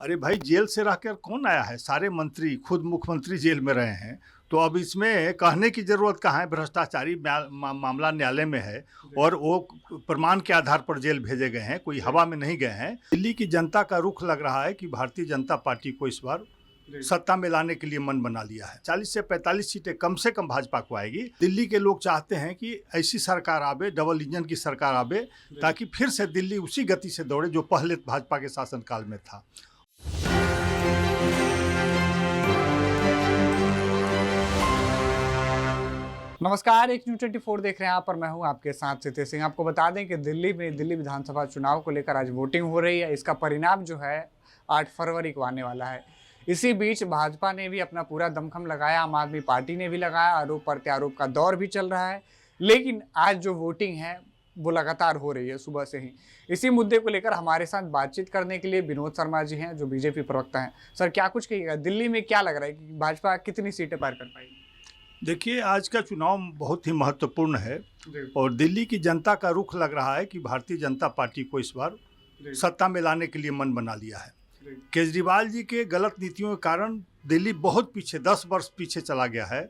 अरे भाई, जेल से रहकर कौन आया है? सारे मंत्री, खुद मुख्यमंत्री जेल में रहे हैं। तो अब इसमें कहने की जरूरत कहाँ है? भ्रष्टाचारी मामला न्यायालय में है और वो प्रमाण के आधार पर जेल भेजे गए हैं, कोई हवा में नहीं गए हैं। दिल्ली की जनता का रुख लग रहा है कि भारतीय जनता पार्टी को इस बार सत्ता में लाने के लिए मन बना लिया है। 40 से 45 सीटें कम से कम भाजपा को आएगी। दिल्ली के लोग चाहते हैं कि ऐसी सरकार आवे, डबल इंजन की सरकार आवे, ताकि फिर से दिल्ली उसी गति से दौड़े जो पहले भाजपा के शासनकाल में था। नमस्कार, एक न्यूज़ 24 देख रहे हैं आप पर मैं हूं आपके साथ सिद्धि सिंह। आपको बता दें कि दिल्ली में दिल्ली विधानसभा चुनाव को लेकर आज वोटिंग हो रही है। इसका परिणाम जो है 8 फरवरी को आने वाला है। इसी बीच भाजपा ने भी अपना पूरा दमखम लगाया, आम आदमी पार्टी ने भी लगाया, आरोप प्रत्यारोप का दौर भी चल रहा है। लेकिन आज जो वोटिंग है वो लगातार हो रही है सुबह से ही। इसी मुद्दे को लेकर हमारे साथ बातचीत करने के लिए विनोद शर्मा जी हैं, जो बीजेपी प्रवक्ता हैं। सर, क्या कुछ कहिएगा, दिल्ली में क्या लग रहा है कि भाजपा कितनी सीटें पार कर पाएगी? देखिए, आज का चुनाव बहुत ही महत्वपूर्ण है और दिल्ली की जनता का रुख लग रहा है कि भारतीय जनता पार्टी को इस बार सत्ता में लाने के लिए मन बना लिया है। केजरीवाल जी के गलत नीतियों के कारण दिल्ली बहुत पीछे, 10 वर्ष पीछे चला गया है।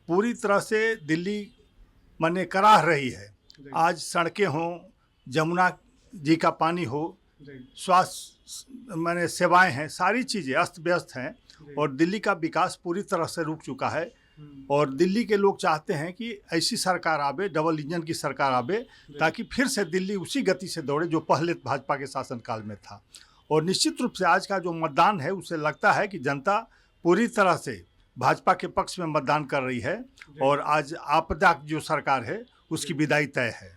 पूरी तरह से दिल्ली माने कराह रही है। आज सड़कें हों, जमुना जी का पानी हो, स्वास्थ्य माने सेवाएं हैं, सारी चीज़ें अस्त व्यस्त हैं और दिल्ली का विकास पूरी तरह से रुक चुका है। और दिल्ली के लोग चाहते हैं कि ऐसी सरकार आवे, डबल इंजन की सरकार आवे, ताकि फिर से दिल्ली उसी गति से दौड़े जो पहले भाजपा के शासनकाल में था। और निश्चित रूप से आज का जो मतदान है, उससे लगता है कि जनता पूरी तरह से भाजपा के पक्ष में मतदान कर रही है और आज आपदा जो सरकार है उसकी विदाई तय है।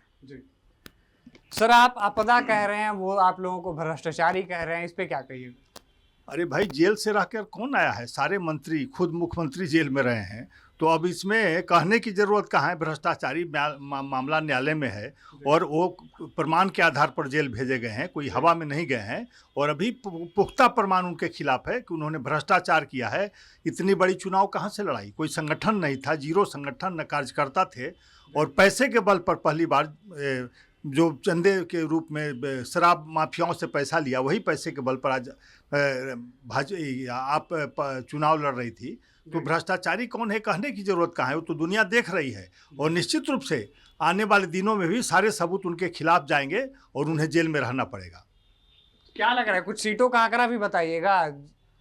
सर, आप आपदा कह रहे हैं, वो आप लोगों को भ्रष्टाचारी कह रहे हैं, इस पे क्या कहिए? अरे भाई, जेल से रहकर कौन आया है? सारे मंत्री, खुद मुख्यमंत्री जेल में रहे हैं। तो अब इसमें कहने की जरूरत कहाँ है? भ्रष्टाचारी मामला न्यायालय में है और वो प्रमाण के आधार पर जेल भेजे गए हैं, कोई हवा में नहीं गए हैं। और अभी पुख्ता प्रमाण उनके खिलाफ है कि उन्होंने भ्रष्टाचार किया है। इतनी बड़ी चुनाव कहाँ से लड़ाई? कोई संगठन नहीं था, जीरो संगठन, न कार्यकर्ता थे और पैसे के बल पर पहली बार जो चंदे के रूप में शराब माफियाओं से पैसा लिया, वही पैसे के बल पर आज आप चुनाव लड़ रही थी। तो भ्रष्टाचारी कौन है कहने की जरूरत कहाँ है? वो तो दुनिया देख रही है और निश्चित रूप से आने वाले दिनों में भी सारे सबूत उनके खिलाफ जाएंगे और उन्हें जेल में रहना पड़ेगा। क्या लग रहा है, कुछ सीटों का आंकड़ा भी बताइएगा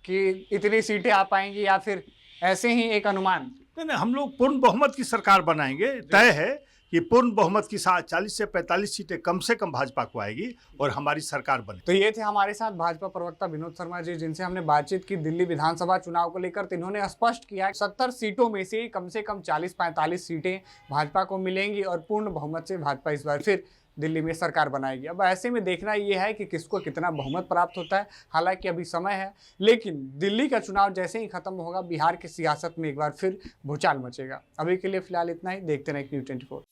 कि इतनी सीटें आ पाएंगी या फिर ऐसे ही एक अनुमान? नहीं, हम लोग पूर्ण बहुमत की सरकार बनाएंगे। तय है कि पूर्ण बहुमत की साथ 40 से 45 सीटें कम से कम भाजपा को आएगी और हमारी सरकार बने। तो ये थे हमारे साथ भाजपा प्रवक्ता विनोद शर्मा जी, जिनसे हमने बातचीत की दिल्ली विधानसभा चुनाव को लेकर। तो इन्होंने स्पष्ट किया 70 सीटों में से कम 40-45 सीटें भाजपा को मिलेंगी और पूर्ण बहुमत से भाजपा इस बार फिर दिल्ली में सरकार बनाएगी। अब ऐसे में देखना ये है कि किसको कितना बहुमत प्राप्त होता है। हालांकि अभी समय है, लेकिन दिल्ली का चुनाव जैसे ही खत्म होगा, बिहार की सियासत में एक बार फिर भूचाल मचेगा। अभी के लिए फिलहाल इतना ही। देखते रहें न्यूज़ 24।